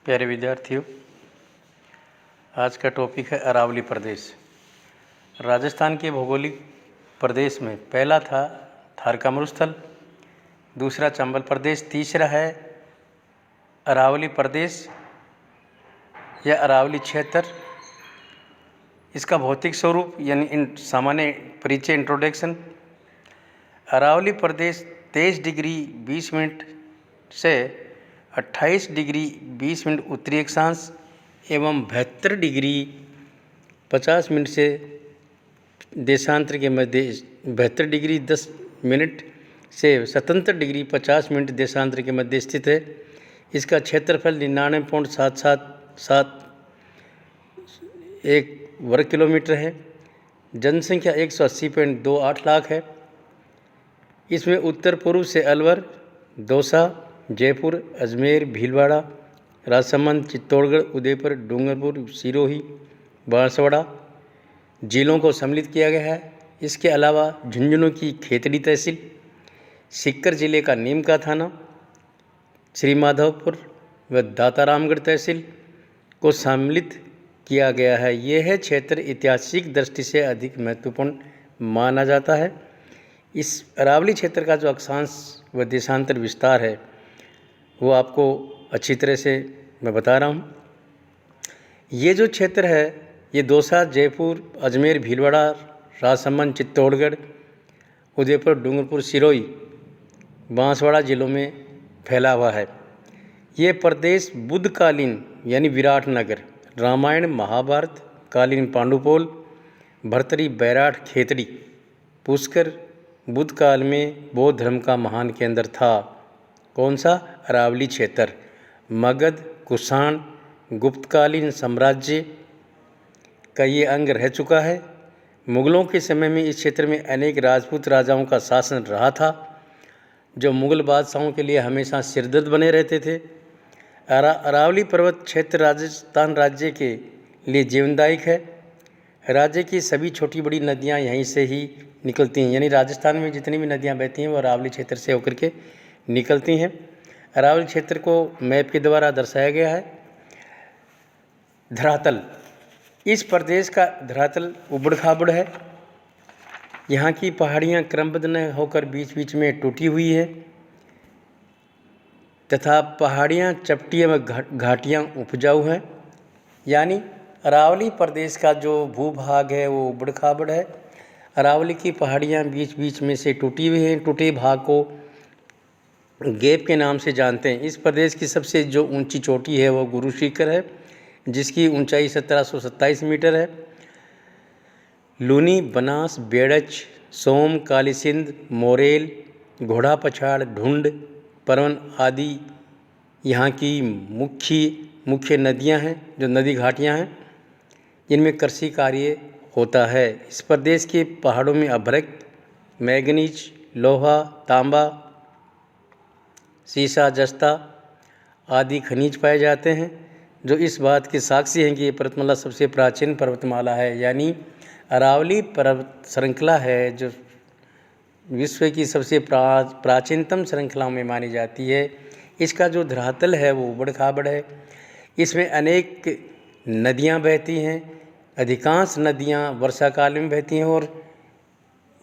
प्यारे विद्यार्थियों, आज का टॉपिक है अरावली प्रदेश। राजस्थान के भौगोलिक प्रदेश में पहला था थार का मरुस्थल, दूसरा चंबल प्रदेश, तीसरा है अरावली प्रदेश या अरावली क्षेत्र। इसका भौतिक स्वरूप यानी सामान्य परिचय इंट्रोडक्शन। अरावली प्रदेश 23 डिग्री 20 मिनट से 28 डिग्री 20 मिनट उत्तरी अक्षांश एवं 72 डिग्री 50 मिनट से देशांतर के मध्य 72 डिग्री 10 मिनट से 77 डिग्री 50 मिनट देशांतर के मध्य स्थित है। इसका क्षेत्रफल 99.777 वर्ग किलोमीटर है। जनसंख्या 180.28 लाख है। इसमें उत्तर पूर्व से अलवर, दौसा, जयपुर, अजमेर, भीलवाड़ा, राजसमंद, चित्तौड़गढ़, उदयपुर, डूंगरपुर, सिरोही, बांसवाड़ा जिलों को सम्मिलित किया गया है। इसके अलावा झुंझुनू की खेतड़ी तहसील, सीकर जिले का नीम का थाना, श्रीमाधवपुर व दातारामगढ़ तहसील को सम्मिलित किया गया है। यह क्षेत्र ऐतिहासिक दृष्टि से अधिक महत्वपूर्ण माना जाता है। इस अरावली क्षेत्र का जो अक्षांश व देशांतर विस्तार है वो आपको अच्छी तरह से मैं बता रहा हूँ। ये जो क्षेत्र है ये दौसा, जयपुर, अजमेर, भीलवाड़ा, राजसमंद, चित्तौड़गढ़, उदयपुर, डूंगरपुर, सिरोही, बांसवाड़ा जिलों में फैला हुआ है। ये प्रदेश बुद्धकालीन यानी विराटनगर, रामायण महाभारत कालीन पांडुपोल, भर्तरी, बैराठ, खेतड़ी, पुष्कर बुद्ध काल में बौद्ध धर्म का महान केंद्र था। कौन सा? अरावली क्षेत्र। मगध, कुषाण, गुप्तकालीन साम्राज्य का ये अंग रह चुका है। मुगलों के समय में इस क्षेत्र में अनेक राजपूत राजाओं का शासन रहा था, जो मुगल बादशाहों के लिए हमेशा सिरदर्द बने रहते थे। अरावली पर्वत क्षेत्र राजस्थान राज्य के लिए जीवनदायक है। राज्य की सभी छोटी बड़ी नदियां यहीं से ही निकलती हैं, यानी राजस्थान में जितनी भी नदियां बहती हैं वो अरावली क्षेत्र से होकर के निकलती हैं। अरावली क्षेत्र को मैप के द्वारा दर्शाया गया है। धरातल, इस प्रदेश का धरातल उबड़ खाबड़ है। यहाँ की पहाड़ियाँ क्रमबद्ध न होकर बीच बीच में टूटी हुई है तथा पहाड़ियाँ, चपटियाँ व घाटियाँ उपजाऊ हैं। यानी अरावली प्रदेश का जो भूभाग है वो उबड़ खाबड़ है। अरावली की पहाड़ियाँ बीच बीच में से टूटी हुई हैं। टूटे भाग को गैप के नाम से जानते हैं। इस प्रदेश की सबसे जो ऊंची चोटी है वो गुरु शिखर है, जिसकी ऊंचाई 1727 मीटर है। लूनी, बनास, बेड़च, सोम, कालीसिंध, मोरेल, घोड़ा पछाड़, ढूंढ, परवन आदि यहाँ की मुख्य नदियाँ हैं, जो नदी घाटियाँ हैं, जिनमें कृषि कार्य होता है। इस प्रदेश के पहाड़ों में अभ्रक, मैंगनीज, लोहा, तांबा, सीसा, जस्ता आदि खनिज पाए जाते हैं, जो इस बात के साक्षी हैं कि ये पर्वतमाला सबसे प्राचीन पर्वतमाला है। यानी अरावली पर्वत श्रृंखला है जो विश्व की सबसे प्राचीनतम श्रृंखलाओं में मानी जाती है। इसका जो धरातल है वो उबड़ खाबड़ है। इसमें अनेक नदियाँ बहती हैं। अधिकांश नदियाँ वर्षा काल में बहती हैं और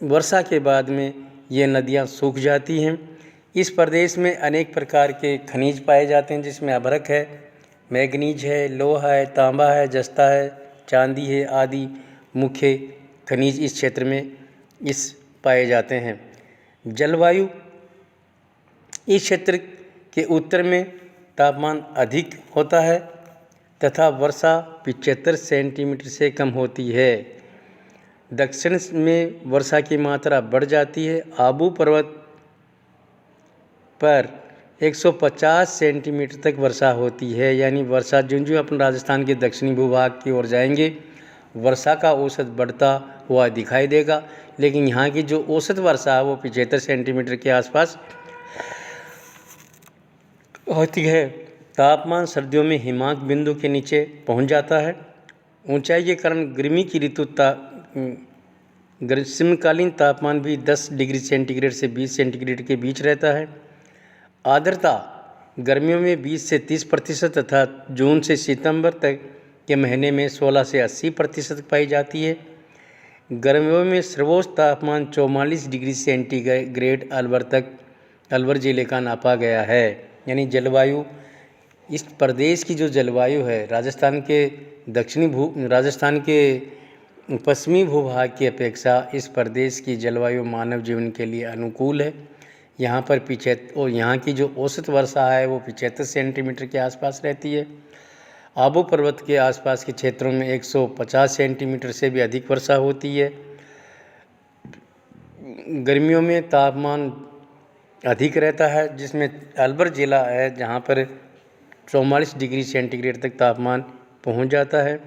वर्षा के बाद में ये नदियाँ सूख जाती हैं। इस प्रदेश में अनेक प्रकार के खनिज पाए जाते हैं, जिसमें अभ्रक है, मैंगनीज है, लोहा है, तांबा है, जस्ता है, चांदी है आदि मुख्य खनिज इस क्षेत्र में पाए जाते हैं। जलवायु, इस क्षेत्र के उत्तर में तापमान अधिक होता है तथा वर्षा 75 सेंटीमीटर से कम होती है। दक्षिण में वर्षा की मात्रा बढ़ जाती है। आबू पर्वत पर 150 सेंटीमीटर तक वर्षा होती है। यानी वर्षा जो अपने राजस्थान के दक्षिणी भूभाग की ओर जाएंगे, वर्षा का औसत बढ़ता हुआ दिखाई देगा, लेकिन यहाँ की जो औसत वर्षा है वो 75 सेंटीमीटर के आसपास होती है। तापमान सर्दियों में हिमांक बिंदु के नीचे पहुँच जाता है। ऊंचाई के कारण गर्मी की ऋतु ग्रीष्मकालीन तापमान भी 10 डिग्री सेंटीग्रेड से 20 सेंटीग्रेड के बीच रहता है। आर्द्रता, गर्मियों में 20 से 30% तथा जून से सितंबर तक के महीने में 16 से 80% पाई जाती है। गर्मियों में सर्वोच्च तापमान 44 डिग्री सेंटीग्रेड अलवर जिले का नापा गया है। यानी जलवायु, इस प्रदेश की जो जलवायु है राजस्थान के पश्चिमी भूभाग की अपेक्षा इस प्रदेश की जलवायु मानव जीवन के लिए अनुकूल है। यहाँ की जो औसत वर्षा है वो 75 सेंटीमीटर के आसपास रहती है। आबू पर्वत के आसपास के क्षेत्रों में 150 सेंटीमीटर से भी अधिक वर्षा होती है। गर्मियों में तापमान अधिक रहता है, जिसमें अलवर जिला है जहाँ पर 44 डिग्री सेंटीग्रेड तक तापमान पहुँच जाता है।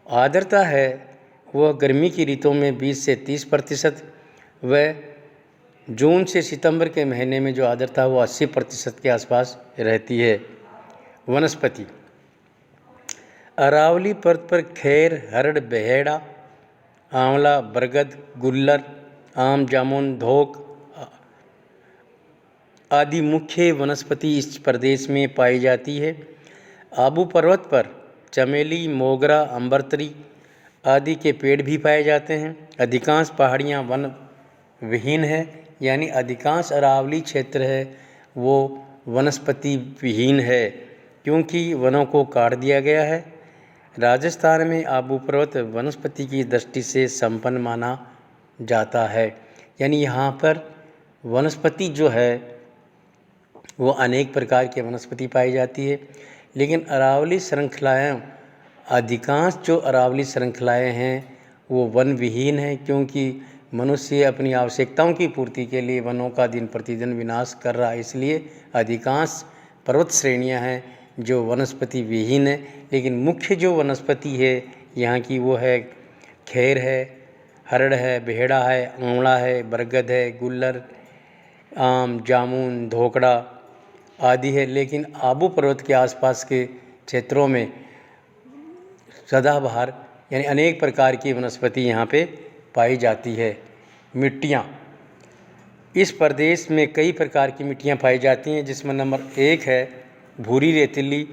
आर्द्रता है वह गर्मी की ऋतुओं में 20 से 30% व जून से सितंबर के महीने में जो आर्द्रता वो 80% के आसपास रहती है। वनस्पति, अरावली पर्वत पर खैर, हरड़, बहेड़ा, आंवला, बरगद, गुल्लर, आम, जामुन, धोक आदि मुख्य वनस्पति इस प्रदेश में पाई जाती है। आबू पर्वत पर चमेली, मोगरा, अम्बरतरी आदि के पेड़ भी पाए जाते हैं। अधिकांश पहाड़ियाँ वन विहीन है, यानी अधिकांश अरावली क्षेत्र है वो वनस्पति विहीन है क्योंकि वनों को काट दिया गया है। राजस्थान में आबू पर्वत वनस्पति की दृष्टि से संपन्न माना जाता है। यानी यहाँ पर वनस्पति जो है वो अनेक प्रकार की वनस्पति पाई जाती है, लेकिन अरावली अधिकांश जो अरावली श्रृंखलाएँ हैं वो वन विहीन हैं क्योंकि मनुष्य अपनी आवश्यकताओं की पूर्ति के लिए वनों का दिन प्रतिदिन विनाश कर रहा है। इसलिए अधिकांश पर्वत श्रेणियां हैं जो वनस्पति विहीन है। लेकिन मुख्य जो वनस्पति है यहाँ की वो है खैर है, हरड़ है, बेहड़ा है, आंवला है, बरगद है, गुल्लर, आम, जामुन, धोकड़ा आदि है। लेकिन आबू पर्वत के आसपास के क्षेत्रों में सदाबहार यानी अनेक प्रकार की वनस्पति यहाँ पे पाई जाती है। मिट्टियाँ, इस प्रदेश में कई प्रकार की मिट्टियाँ पाई जाती हैं, जिसमें नंबर 1 है भूरी रेतीली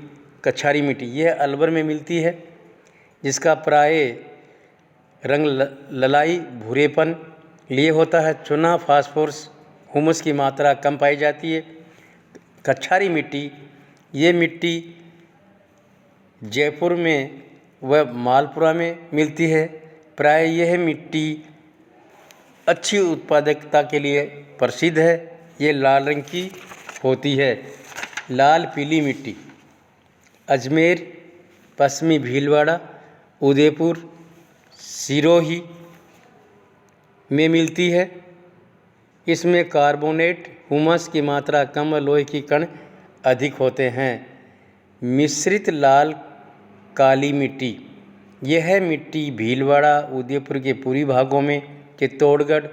कछारी मिट्टी। यह अलवर में मिलती है, जिसका प्राय रंग ललाई भूरेपन लिए होता है। चुना, फास्फोरस, हुमस की मात्रा कम पाई जाती है। कछारी मिट्टी, ये मिट्टी जयपुर में व मालपुरा में मिलती है। प्राय यह मिट्टी अच्छी उत्पादकता के लिए प्रसिद्ध है। ये लाल रंग की होती है। लाल पीली मिट्टी अजमेर, पश्चिमी भीलवाड़ा, उदयपुर, सिरोही में मिलती है। इसमें कार्बोनेट, हुमस की मात्रा कम व लोहे की कण अधिक होते हैं। मिश्रित लाल काली मिट्टी, यह मिट्टी भीलवाड़ा, उदयपुर के पूर्वी भागों में, चित्तौड़गढ़,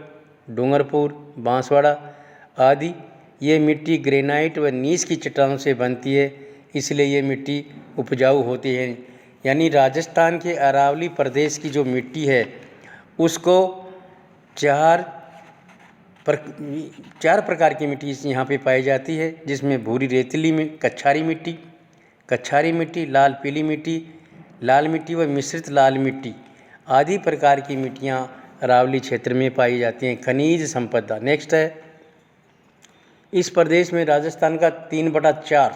डूंगरपुर, बांसवाड़ा आदि ये मिट्टी ग्रेनाइट व नीस की चट्टानों से बनती है, इसलिए ये मिट्टी उपजाऊ होती है। यानी राजस्थान के अरावली प्रदेश की जो मिट्टी है उसको चार प्रकार की मिट्टी यहाँ पे पाई जाती है, जिसमें भूरी रेतीली में कछारी मिट्टी, लाल पीली मिट्टी, लाल मिट्टी व मिश्रित लाल मिट्टी आदि प्रकार की मिट्टियाँ अरावली क्षेत्र में पाई जाती हैं। खनिज संपदा नेक्स्ट है। इस प्रदेश में राजस्थान का 3/4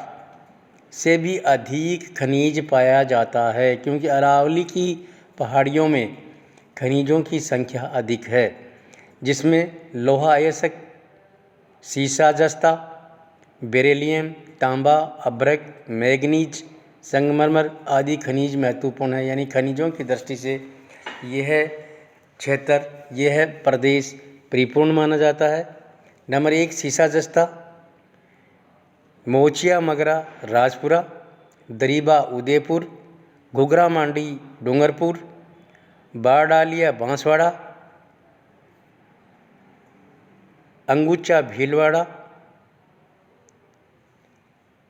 से भी अधिक खनिज पाया जाता है, क्योंकि अरावली की पहाड़ियों में खनिजों की संख्या अधिक है, जिसमें लोहा अयस्क, सीसा जस्ता, बेरिलियम, तांबा, अभ्रक, मैग्नीज, संगमरमर आदि खनिज महत्वपूर्ण है। यानी खनिजों की दृष्टि से यह क्षेत्र, यह प्रदेश परिपूर्ण माना जाता है। नंबर 1 सीसा जस्ता, मोचिया मगरा राजपुरा, दरीबा उदयपुर, घुघरा मांडी डूंगरपुर, बारडालिया बांसवाड़ा, अंगुचा भीलवाड़ा,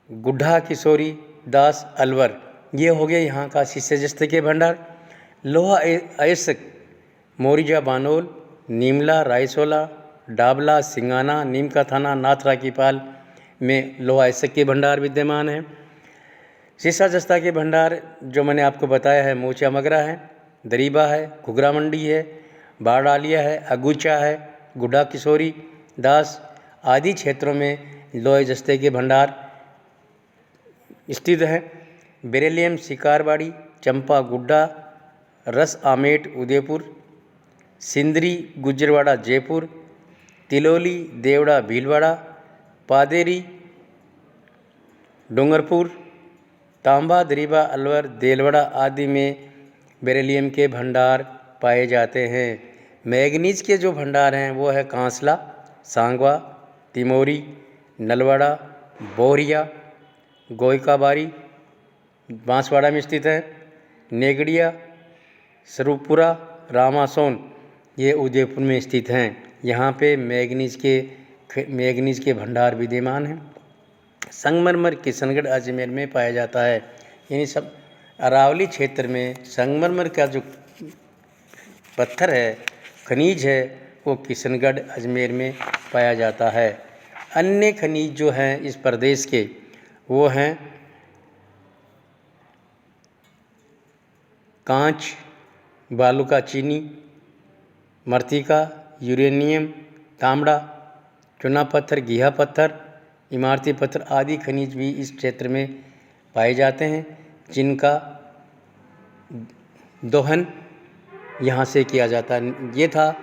गुड्ढा किशोरी दास अलवर। ये हो गया यहाँ का सीसा जस्ते के भंडार। लोहा अयस्क मोरिजा बानोल, नीमला, रायसोला, डाबला, सिंगाना, नीम का थाना, नाथरा की पाल, में लोहा इसक के भंडार विद्यमान हैं। सीसा जस्ता के भंडार जो मैंने आपको बताया है, मोचा मगरा है, दरीबा है, घुघरा मंडी है, बारडालिया है, अगूचा है, गुड्डा किशोरी दास आदि क्षेत्रों में लोहे जस्ते के भंडार स्थित हैं। बेरेलियम शिकारबाड़ी, चंपा गुड्डा, रस आमेट उदयपुर, सिंदरी गुजरवाड़ा जयपुर, तिलोली देवड़ा भीलवाड़ा, पादेरी डूंगरपुर, तांबा दरीबा अलवर देलवाड़ा आदि में बेरिलियम के भंडार पाए जाते हैं। मैग्नीज के जो भंडार हैं वो है कांसला, सांगवा, तिमोरी, नलवाड़ा, बोरिया, गोयकाबारी बांसवाड़ा में स्थित है, नेगड़िया, स्वरूपपुरा, रामासोन ये उदयपुर में स्थित हैं। यहाँ पे मैग्नीज के भंडार विद्यमान हैं। संगमरमर किशनगढ़ अजमेर में पाया जाता है। यानी सब अरावली क्षेत्र में संगमरमर का जो पत्थर है, खनिज है, वो किशनगढ़ अजमेर में पाया जाता है। अन्य खनिज जो हैं इस प्रदेश के वो हैं कांच, बालू का चीनी, मृत्तिका, यूरेनियम, तांबा, चूना पत्थर, घिया पत्थर, इमारती पत्थर आदि खनिज भी इस क्षेत्र में पाए जाते हैं, जिनका दोहन यहाँ से किया जाता है। ये था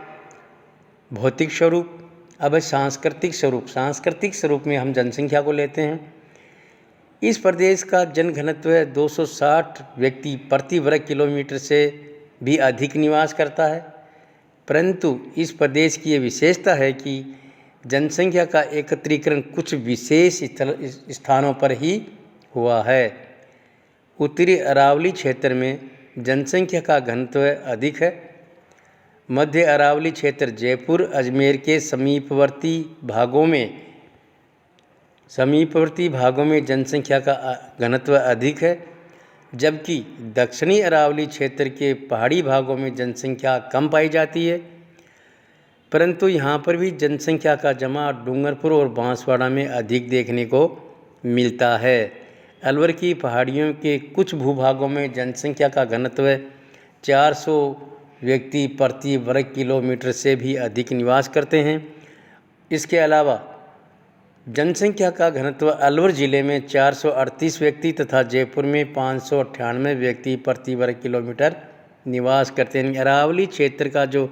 भौतिक स्वरूप। अब सांस्कृतिक स्वरूप। सांस्कृतिक स्वरूप में हम जनसंख्या को लेते हैं। इस प्रदेश का जनघनत्व 260 व्यक्ति प्रति वर्ग किलोमीटर से भी अधिक निवास करता है, परंतु इस प्रदेश की ये विशेषता है कि जनसंख्या का एकत्रीकरण कुछ विशेष स्थानों पर ही हुआ है। उत्तरी अरावली क्षेत्र में जनसंख्या का घनत्व अधिक है। मध्य अरावली क्षेत्र जयपुर अजमेर के समीपवर्ती भागों में जनसंख्या का घनत्व अधिक है, जबकि दक्षिणी अरावली क्षेत्र के पहाड़ी भागों में जनसंख्या कम पाई जाती है, परंतु यहाँ पर भी जनसंख्या का जमा डूंगरपुर और बांसवाड़ा में अधिक देखने को मिलता है। अलवर की पहाड़ियों के कुछ भूभागों में जनसंख्या का घनत्व 400 व्यक्ति प्रति वर्ग किलोमीटर से भी अधिक निवास करते हैं। इसके अलावा जनसंख्या का घनत्व अलवर जिले में 438 व्यक्ति तथा जयपुर में 598 व्यक्ति प्रति वर्ग किलोमीटर निवास करते हैं। अरावली क्षेत्र का जो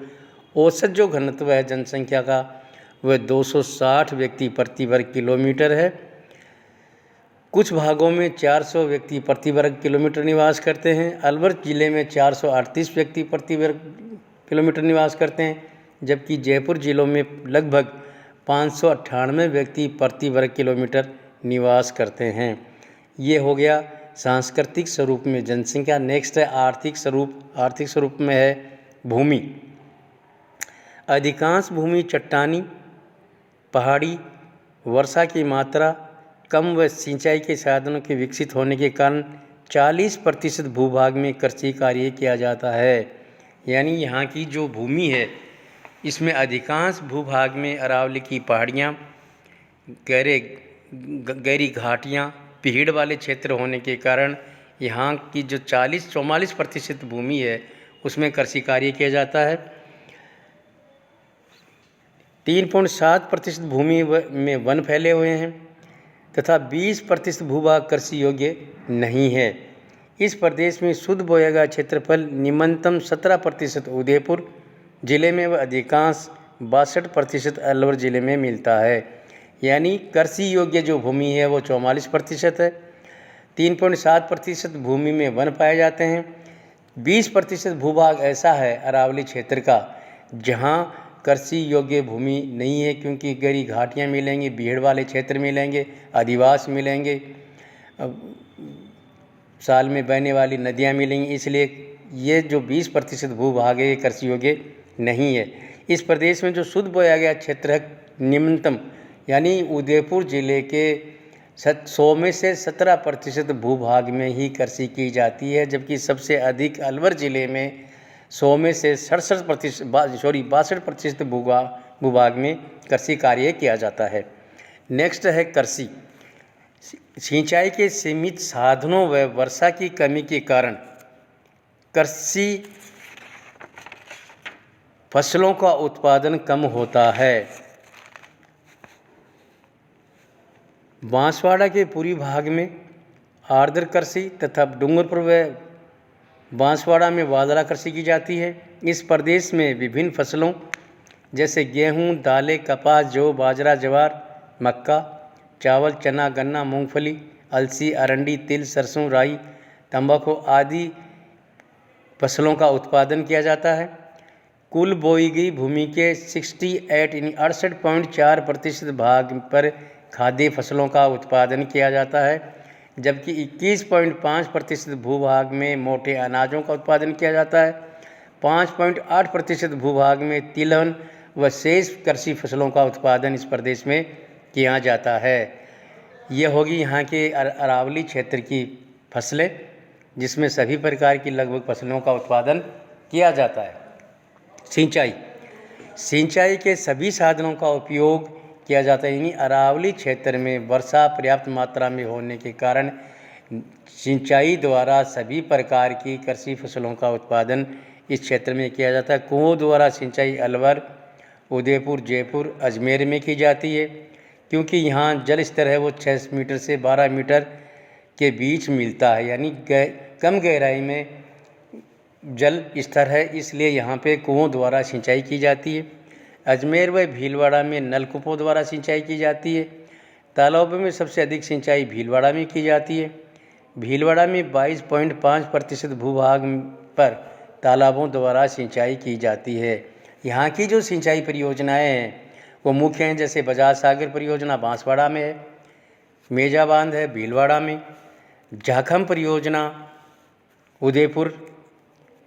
औसत जो घनत्व है जनसंख्या का वह 260 व्यक्ति प्रति वर्ग किलोमीटर है। कुछ भागों में 400 व्यक्ति प्रति वर्ग किलोमीटर निवास करते हैं। अलवर जिले में 438 व्यक्ति प्रति वर्ग किलोमीटर निवास करते हैं, जबकि जयपुर जिलों में लगभग 598 व्यक्ति प्रति वर्ग किलोमीटर निवास करते हैं। ये हो गया सांस्कृतिक स्वरूप में जनसंख्या। नेक्स्ट है आर्थिक स्वरूप। आर्थिक स्वरूप में है भूमि। अधिकांश भूमि चट्टानी, पहाड़ी, वर्षा की मात्रा कम व सिंचाई के साधनों के विकसित होने के कारण 40% भूभाग में कृषि कार्य किया जाता है। यानी यहाँ की जो भूमि है इसमें अधिकांश भूभाग में अरावली की पहाड़ियाँ, गहरी घाटियाँ, पहाड़ वाले क्षेत्र होने के कारण यहाँ की जो 44% भूमि है उसमें कृषि कार्य किया जाता है। 3.7% भूमि में वन फैले हुए हैं तथा 20% भूभाग कृषि योग्य नहीं है। इस प्रदेश में शुद्ध बोया गया क्षेत्रफल निम्नतम 17% उदयपुर जिले में व अधिकांश 62% अलवर जिले में मिलता है। यानी कृषि योग्य जो भूमि है वो 44% है। 3.7% भूमि में वन पाए जाते हैं। 20% भूभाग ऐसा है अरावली क्षेत्र का जहाँ कृषि योग्य भूमि नहीं है, क्योंकि गहरी घाटियाँ मिलेंगी, भीड़ वाले क्षेत्र मिलेंगे, आदिवासी मिलेंगे, साल में बहने वाली नदियाँ मिलेंगी, इसलिए ये जो 20% भूभाग है ये कृषि योग्य नहीं है। इस प्रदेश में जो शुद्ध बोया गया क्षेत्र है निम्नतम, यानी उदयपुर जिले के 100 में से 17% भूभाग में ही कृषि की जाती है, जबकि सबसे अधिक अलवर जिले में 100 में से 62% भूभाग में कृषि कार्य किया जाता है। नेक्स्ट है कृषि। सिंचाई के सीमित साधनों व वर्षा की कमी के कारण कृषि फसलों का उत्पादन कम होता है। बांसवाड़ा के पूर्वी भाग में आर्द्र कृषि तथा डूंगरपुर व बांसवाड़ा में बाजरा कृषि की जाती है। इस प्रदेश में विभिन्न फसलों जैसे गेहूं, दालें, कपास, जौ, बाजरा, ज्वार, मक्का, चावल, चना, गन्ना, मूंगफली, अलसी, अरंडी, तिल, सरसों, राई, तंबाकू आदि फसलों का उत्पादन किया जाता है। कुल बोई गई भूमि के 68.4% भाग पर खाद्य फसलों का उत्पादन किया जाता है, जबकि 21.5% भूभाग में मोटे अनाजों का उत्पादन किया जाता है। 5.8% भूभाग में तिलहन व शेष कृषि फसलों का उत्पादन इस प्रदेश में किया जाता है। ये होगी यहाँ के अरावली क्षेत्र की फसलें, जिसमें सभी प्रकार की लगभग फसलों का उत्पादन किया जाता है। सिंचाई के सभी साधनों का उपयोग किया जाता है। यानी अरावली क्षेत्र में वर्षा पर्याप्त मात्रा में होने के कारण सिंचाई द्वारा सभी प्रकार की कृषि फसलों का उत्पादन इस क्षेत्र में किया जाता है। कुओं द्वारा सिंचाई अलवर, उदयपुर, जयपुर, अजमेर में की जाती है, क्योंकि यहाँ जल स्तर है वो 6 मीटर से 12 मीटर के बीच मिलता है, यानी कम गहराई में जल स्तर है, इसलिए यहाँ पे कुओं द्वारा सिंचाई की जाती है। अजमेर व भीलवाड़ा में नलकूपों द्वारा सिंचाई की जाती है। तालाबों में सबसे अधिक सिंचाई भीलवाड़ा में की जाती है। भीलवाड़ा में 22.5% भूभाग पर तालाबों द्वारा सिंचाई की जाती है। यहाँ की जो सिंचाई परियोजनाएं हैं वो मुख्य हैं, जैसे बजाज सागर परियोजना बांसवाड़ा में है, मेजा बांध है भीलवाड़ा में, झाखम परियोजना उदयपुर,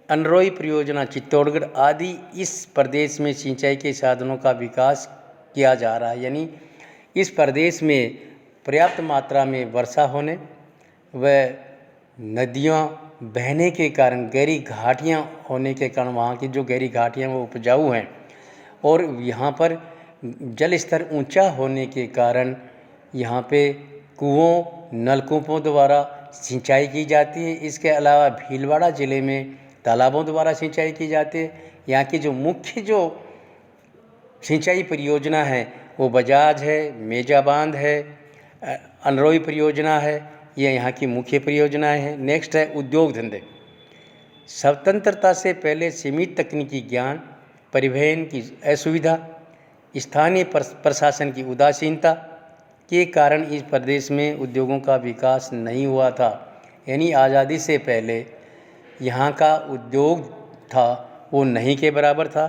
अनरोई परियोजना चित्तौड़गढ़ आदि इस प्रदेश में सिंचाई के साधनों का विकास किया जा रहा है। यानी इस प्रदेश में पर्याप्त मात्रा में वर्षा होने व नदियाँ बहने के कारण, गहरी घाटियाँ होने के कारण, वहाँ की जो गहरी घाटियाँ वो उपजाऊ हैं और यहाँ पर जल स्तर ऊंचा होने के कारण यहाँ पे कुओं, नलकूपों द्वारा सिंचाई की जाती है। इसके अलावा भीलवाड़ा ज़िले में तालाबों द्वारा सिंचाई की जाती है। यहाँ की जो मुख्य सिंचाई परियोजना है वो बजाज है, मेजा बांध है, अनरोई परियोजना है, ये यहाँ की मुख्य परियोजनाएं हैं। नेक्स्ट है उद्योग धंधे। स्वतंत्रता से पहले सीमित तकनीकी ज्ञान, परिवहन की असुविधा, स्थानीय प्रशासन की उदासीनता के कारण इस प्रदेश में उद्योगों का विकास नहीं हुआ था। यानी आज़ादी से पहले यहाँ का उद्योग था वो नहीं के बराबर था।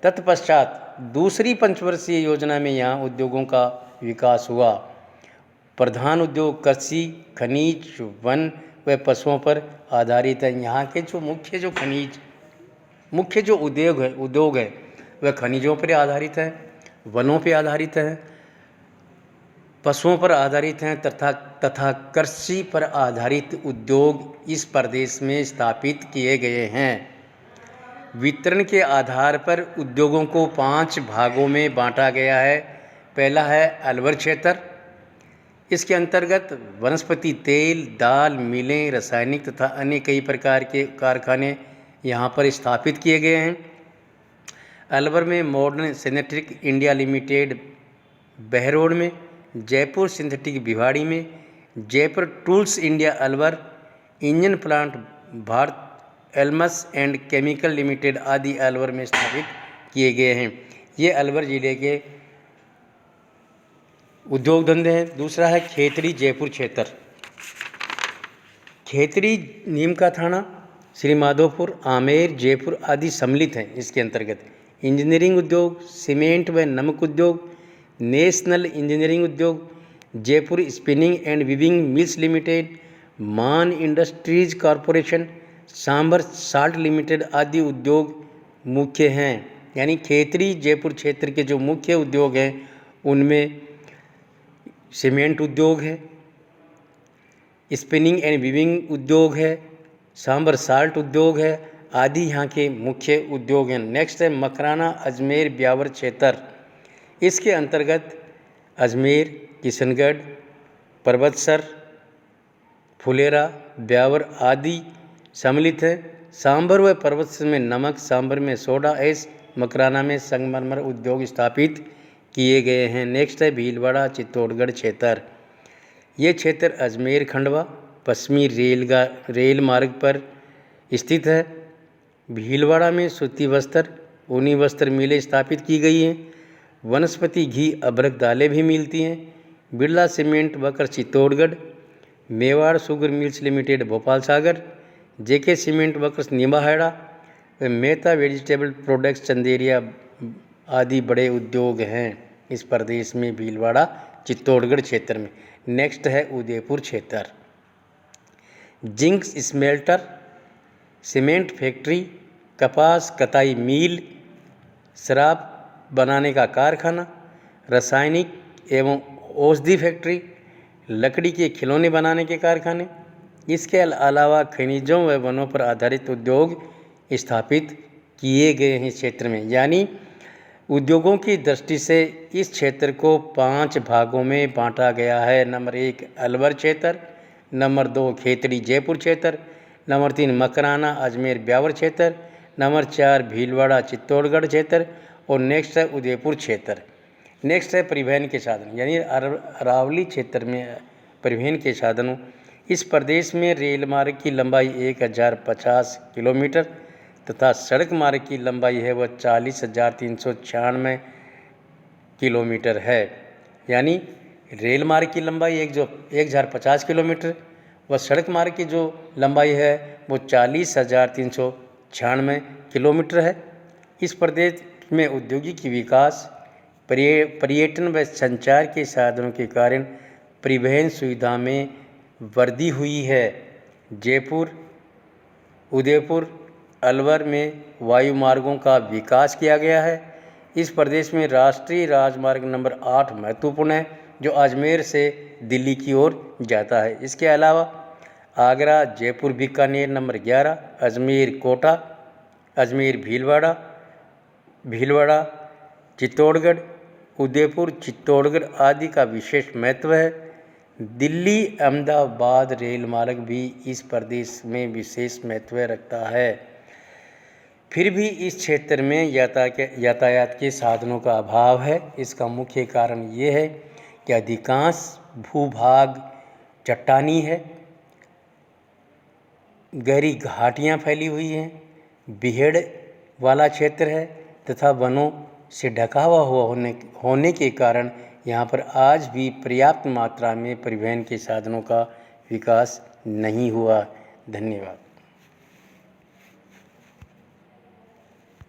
तत्पश्चात दूसरी पंचवर्षीय योजना में यहाँ उद्योगों का विकास हुआ। प्रधान उद्योग कृषि, खनिज, वन व पशुओं पर आधारित है। यहाँ के जो मुख्य उद्योग है वह खनिजों पर आधारित है, वनों पर आधारित है, पशुओं पर आधारित हैं तथा कृषि पर आधारित उद्योग इस प्रदेश में स्थापित किए गए हैं। वितरण के आधार पर उद्योगों को 5 भागों में बांटा गया है। पहला है अलवर क्षेत्र। इसके अंतर्गत वनस्पति तेल, दाल, मिलें, रासायनिक तथा अन्य कई प्रकार के कारखाने यहाँ पर स्थापित किए गए हैं। अलवर में modern synthetic India limited Behror में, जयपुर सिंथेटिक भिवाड़ी में, Jaipur tools India Alwar, engine plant Bharat Elms and chemical limited आदि अलवर में स्थापित किए गए हैं। ये अलवर ज़िले के उद्योग धंधे हैं। दूसरा है खेतड़ी जयपुर क्षेत्र। खेतड़ी, नीम का थाना, श्री माधोपुर, आमेर, जयपुर आदि सम्मिलित हैं इसके अंतर्गत। इंजीनियरिंग उद्योग, सीमेंट व नमक उद्योग, नेशनल इंजीनियरिंग उद्योग, Jaipur spinning and weaving mills limited, Mann industries corporation, Sambhar salt limited आदि उद्योग मुख्य हैं। यानी खेतड़ी जयपुर क्षेत्र के जो मुख्य उद्योग हैं उनमें सीमेंट उद्योग है, स्पिनिंग एंड वीविंग उद्योग है, सांबर साल्ट उद्योग है आदि यहाँ के मुख्य उद्योग हैं। नेक्स्ट है मकराना अजमेर ब्यावर क्षेत्र। इसके अंतर्गत अजमेर, किशनगढ़, पर्वतसर, फुलेरा, ब्यावर आदि सम्मिलित हैं। सांभर व पर्वतसर में नमक, सांभर में सोडा ऐश, मकराना में संगमरमर उद्योग स्थापित किए गए हैं। नेक्स्ट है भीलवाड़ा चित्तौड़गढ़ क्षेत्र। ये क्षेत्र अजमेर खंडवा पश्चिमी रेल मार्ग पर स्थित है। भीलवाड़ा में सूती वस्त्र, ऊनी वस्त्र मिलें स्थापित की गई हैं। वनस्पति घी, अभ्रक दालें भी मिलती हैं। Birla cement works Chittorgarh, Mewar sugar mills limited Bhopal Sagar, JK cement works Nimbahera, Mehta vegetable products Chanderia आदि बड़े उद्योग हैं इस प्रदेश में भीलवाड़ा चित्तौड़गढ़ क्षेत्र में। नेक्स्ट है उदयपुर क्षेत्र। जिंक स्मेल्टर, सीमेंट फैक्ट्री, कपास कताई मिल, शराब बनाने का कारखाना, रासायनिक एवं औषधि फैक्ट्री, लकड़ी के खिलौने बनाने के कारखाने, इसके अलावा खनिजों व वनों पर आधारित उद्योग स्थापित किए गए हैं इस क्षेत्र में। यानी उद्योगों की दृष्टि से इस क्षेत्र को 5 भागों में बांटा गया है। नंबर 1 अलवर क्षेत्र, नंबर 2 खेतड़ी जयपुर क्षेत्र, नंबर 3 मकराना अजमेर ब्यावर क्षेत्र, नंबर 4 भीलवाड़ा चित्तौड़गढ़ क्षेत्र और नेक्स्ट है उदयपुर क्षेत्र। नेक्स्ट है परिवहन के साधन, यानी अरावली क्षेत्र में परिवहन के साधनों। इस प्रदेश में रेल मार्ग की लंबाई 1050 किलोमीटर तथा सड़क मार्ग की लंबाई है वह 40,396 किलोमीटर है। यानी रेल मार्ग की लंबाई 1050 किलोमीटर व सड़क मार्ग की जो लंबाई है वो 40,396 किलोमीटर है। इस प्रदेश में औद्योगिक विकास, पर्यटन व संचार के साधनों के कारण परिवहन सुविधा में वृद्धि हुई है। जयपुर, उदयपुर, अलवर में वायु मार्गों का विकास किया गया है। इस प्रदेश में राष्ट्रीय राजमार्ग नंबर 8 महत्वपूर्ण है जो अजमेर से दिल्ली की ओर जाता है। इसके अलावा आगरा, जयपुर, बीकानेर नंबर 11, अजमेर कोटा, अजमेर भीलवाड़ा चित्तौड़गढ़, उदयपुर चित्तौड़गढ़ आदि का विशेष महत्व है। दिल्ली अहमदाबाद रेल मार्ग भी इस प्रदेश में विशेष महत्व रखता है। फिर भी इस क्षेत्र में यातायात के साधनों का अभाव है। इसका मुख्य कारण ये है कि अधिकांश भूभाग चट्टानी है, गहरी घाटियाँ फैली हुई हैं, बीहड़ वाला क्षेत्र है तथा वनों से ढका हुआ होने के कारण यहाँ पर आज भी पर्याप्त मात्रा में परिवहन के साधनों का विकास नहीं हुआ। धन्यवाद।